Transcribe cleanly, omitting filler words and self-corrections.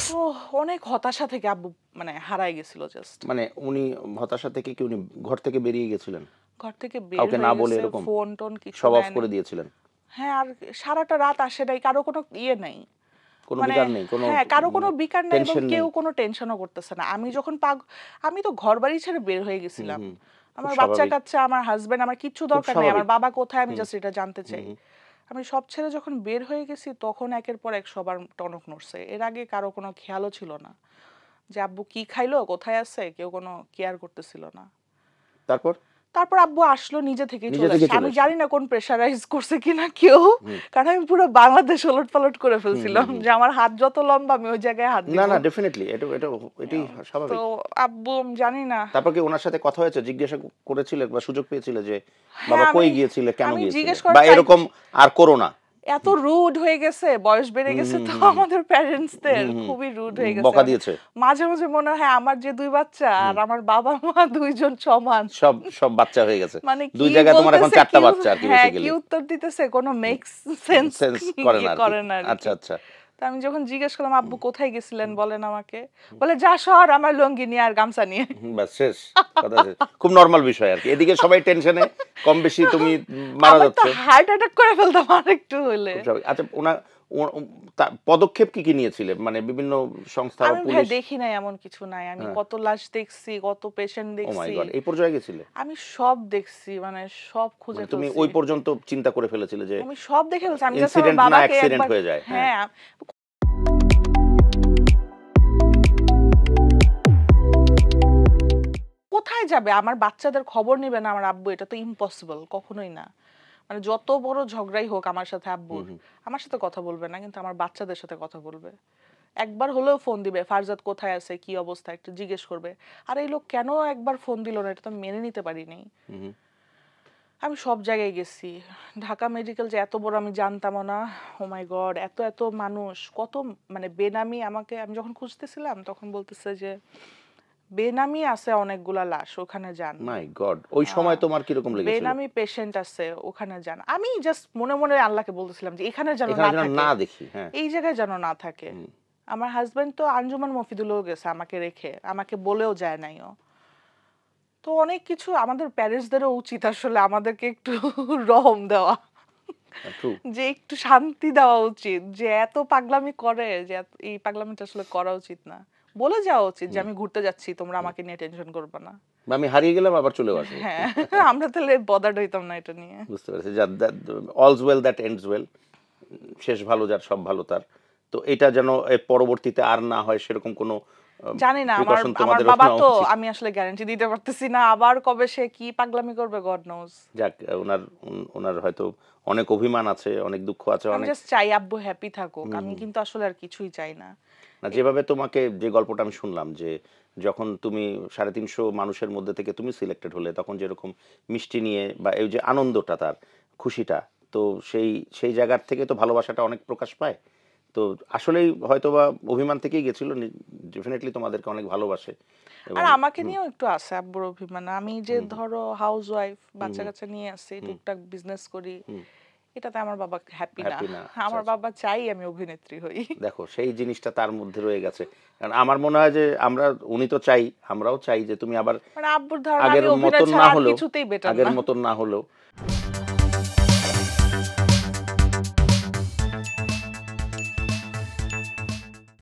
তো অনেক হতাশা থেকে আব্বু মানে হারায় গেছিল জাস্ট। মানে উনি হতাশা থেকে কি উনি ঘর থেকে বেরিয়ে গেছিলেন? ঘর থেকে বের কাউকে না হয়ে বলে গেছে, এরকম? ফোন টোন কিছু সব অফ নেয় করে নাই। দিয়েছিলেন? হ্যাঁ, আর সারাটা রাত আসে নাই, কারো কোনো নাই। কোনো মানে বিকার নেই, কোনো হ্যাঁ, কারো কোনো বিকার নাই এবং টেনশন নেই? কেউ কোনো টেনশনও করতেছে না। আমি তো ঘরবাড়ি ছেড়ে বের হয়ে গেছিলাম। খুব আমার স্বাভাবিক। বাচ্চা-কাচ্চা, আমার হাসব্যান্ড, আমার কিচ্ছু খুব দরকার নেই। আমার স্বাভাবিক। বাবা কোথায় আমি হুম, জাস্ট এটা জানতে হুম, চাই। হুম। আমি সব ছেড়ে যখন বের হয়ে গেছি তখন একের পর এক সবার টনক নড়ছে। এর আগে কারো কোনো খেয়ালও ছিল না। যে আব্বু কি খাইলো, কোথায় আছে, কেউ কোনো কেয়ার করতেছিল না। তারপর? তারপর আব্বু আসলো, নিজে থেকেই নিজে চলে থেকে আসছে। চলে আমি আসছে। জানি না কোন প্রেশারাইজ করছে কিনা কেউ। হুম, কারণ আমি পুরো বাংলাদেশ ওলটপালট করে হুম, হুম, ফেলছিলাম হুম। যে আমার হাত যত লম্বা আমি ওই জায়গায় হাত না, দিব। না, ডেফিনিটলি এটাই তো স্বাভাবিক। আব্বু জানি না। তারপর কি ওনার সাথে কথা হয়েছে? জিজ্ঞাসা করেছিলে বা সুযোগ পেয়েছিলে যে হ্যাঁ, বাবা আমি কই গিয়েছিলে, কেন আমি গিয়েছিলে? জিজ্ঞেস করার বা ট্রাই এরকম আর করো না। এত রুড হয়ে গেছে, বয়স বেড়ে হুম, গেছে হুম, তো হুম, হুম, আমাদের প্যারেন্টসদের হুম, হুম। খুবই রুড হয়ে গেছে। বকা মানে দিয়েছে? মাঝে মাঝে মনে হয় আমার যে 2 বাচ্চা আর হুম। আমার বাবা-মা 2 জন সমান। সব সব বাচ্চা হয়ে গেছে। মানে ২ কি জায়গায় তোমার এখন বলতেছে, ৪ টা বাচ্চা আরকি হ্যাঁ, কি বেসিক্যালি। উত্তর দিতেছে কোনো মেক্স সেন্স সেন্স করে না আরকি। করে না আচ্ছা, আরকি। আচ্ছা। তো আমি যখন জিজ্ঞেস করলাম হুম, আব্বু কোথায় গেছিলেন হুম, বলেন আমাকে, বলে যা সর আমার লুঙ্গি নিয়ে আর গামছা নিয়ে। ব্যাস শেষ। কথা শেষ। খুব নরমাল বিষয় আরকি। এদিকে সবাই টেনশনে, কম বেশি তুমি মারা আমার তো যাচ্ছ। হার্ট অ্যাটাক করে ফেলতাম আরেকটু হইলে। খুব স্বাভাবিক। আচ্ছা ও ও পদক্ষেপ কি নিয়েছিলে? মানে বিভিন্ন সংস্থা বা আমি ভাই পুলিশ? দেখি নাই, এমন কিছু নাই। আমি হ্যাঁ। কত লাশ দেখছি, কত পেশেন্ট ওহ মাই দেখছি। গড! এই পর্যায়ে গেছিলে? আমি সব দেখছি, মানে সব খুঁজে মানে তুমি ফেলছি। ওই পর্যন্ত চিন্তা করে ফেলেছিলে যে আমি সব দেখে ফেলছি। আমি জাস্ট আমার ইনসিডেন্ট না বাবাকে অ্যাক্সিডেন্ট একবার হয়ে যায়। হ্যাঁ। হ্যাঁ, কোথায় যাবে? আমার বাচ্চাদের খবর নিবে না আমার আব্বু, এটা তো ইম্পসিবল, কখনোই না। মানে যত বড় ঝগড়াই হোক আমার সাথে হুম, আব্বুর, হুম। আমার সাথে কথা বলবে না, কিন্তু আমার বাচ্চাদের সাথে কথা বলবে। একবার হলেও ফোন দিবে, ফারজাদ কোথায় আছে, কি অবস্থা একটু জিজ্ঞেস করবে। আর এই লোক কেন একবার ফোন দিল না, এটা তো আমি মেনে নিতে পারিনি। হুম, হুম। আমি সব জায়গায় গেছি। ঢাকা মেডিকেল যে এত বড় আমি জানতামও না। ও মাই গড! এত এত মানুষ, কত মানে বেনামি। আমি যখন খুঁজতেছিলাম তখন বলতেছে যে বেনামি আছে অনেকগুলা লাশ, ওখানে যান। মাই গড! ওই সময় তোমার কিরকম লেগেছিল? বেনামি পেশেন্ট আছে, ওখানে যান। আমি জাস্ট মনে মনে আল্লাহকে বলতেছিলাম যে এখানে যেন এখানে না যেন থাকে, না দেখি। হ্যাঁ। এই জায়গায় যেন না থাকে। হুম। আমার হাজবেন্ড তো আঞ্জুমান মফিদুলও গেছে আমাকে রেখে, আমাকে বলেও যায় নাই ও। তো অনেক কিছু আমাদের প্যারেন্টসদেরও উচিত আসলে আমাদেরকে একটু রহম দেওয়া, ট্রু। যে একটু শান্তি দেওয়া উচিত, যে এত পাগলামি করে যে এই পাগলামিটা আসলে করা উচিত না। বলে যাওয়া উচিত যে হুম, আমি ঘুরতে যাচ্ছি, তোমরা হুম। আমাকে নিয়ে টেনশন করবে না। বা আমি হারিয়ে গেলাম আবার চলেও আসবো। হ্যাঁ, আমরা তাহলে বদার্ড হইতাম না এটা নিয়ে। বুঝতে পেরেছি। All's well that ends well. শেষ ভালো যার সব ভালো তার। তো এটা যেন পরবর্তীতে আর না হয় সেরকম কোনো জানি না, আমার প্রিকশন আমার তোমাদেরও বাবা নেওয়া তো, উচিত। আমি আসলে গ্যারান্টি দিতে পারতেছি না আবার কবে সে কি পাগলামি করবে, গড নোজ। যাক উনার হয়তো অনেক অভিমান আছে, অনেক দুঃখ আছে, আমি অনেক জাস্ট চাই আব্বু হ্যাপি থাকুক, হুম, আমি হুম। কিন্তু আসলে আর কিছুই চাই না। না যেভাবে তোমাকে যে গল্পটা আমি শুনলাম যে যখন তুমি ৩৫০ মানুষের মধ্যে থেকে তুমি সিলেক্টেড হলে তখন যেরকম মিষ্টি নিয়ে বা এই যে আনন্দটা তার খুশিটা তো সেই সেই জায়গার থেকে তো ভালোবাসাটা অনেক প্রকাশ পায়। তো আসলেই হয়তোবা অভিমান থেকেই গেছিল। ডেফিনেটলি তোমাদেরকে অনেক ভালোবাসে আর এবং আমাকে হুম, নিয়েও একটু আছে আব্বুর অভিমান। আমি যে হুম, হুম, ধরো হাউস ওয়াইফ, হুম, বাচ্চা হুম, কাচ্চা নিয়ে আসছি, হুম, টুকটাক বিজনেস করি, হুম, এটাতে আমার বাবা হ্যাপি না। হ্যাপি না। আচ্ছা, আমার আচ্ছা। বাবা চাই আমি অভিনেত্রী হই। দেখো সেই জিনিসটা তার মধ্যে রয়ে গেছে। কারণ আমার মনে হয় যে উনি তো চাই, আমরাও চাই যে তুমি আবার মানে আব্বুর ধারণা আগের আমি অভিনয় মতন না ছাড়া আর হলেও কিছুতেই বেটার আগের না। মতন না হলেও